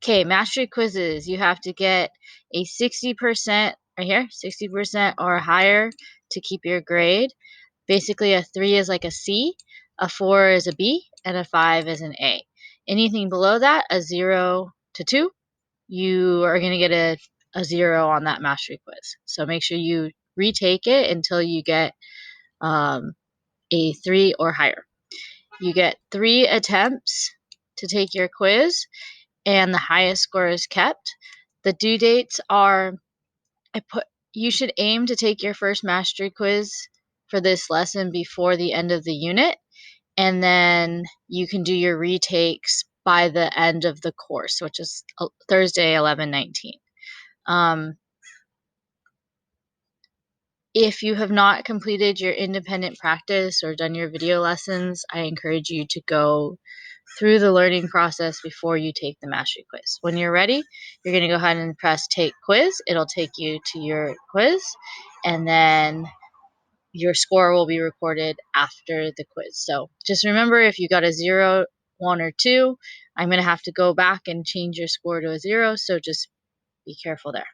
Okay, mastery quizzes. You have to get a 60% right here, 60% or higher to keep your grade. Basically, a 3 is like a C, a 4 is a B, and a 5 is an A. Anything below that, a 0 to 2, you are going to get a 0 on that mastery quiz. So make sure you retake it until you get a 3 or higher. You get 3 attempts to take your quiz, and the highest score is kept. The due dates are, you should aim to take your first mastery quiz for this lesson before the end of the unit, and then you can do your retakes by the end of the course, which is Thursday, 11/19. If you have not completed your independent practice or done your video lessons, I encourage you to go through the learning process before you take the mastery quiz. When you're ready, you're going to go ahead and press take quiz. It'll take you to your quiz, and then your score will be recorded after the quiz. So just remember, if you got a 0, 1, or 2, I'm going to have to go back and change your score to a 0, so just be careful there.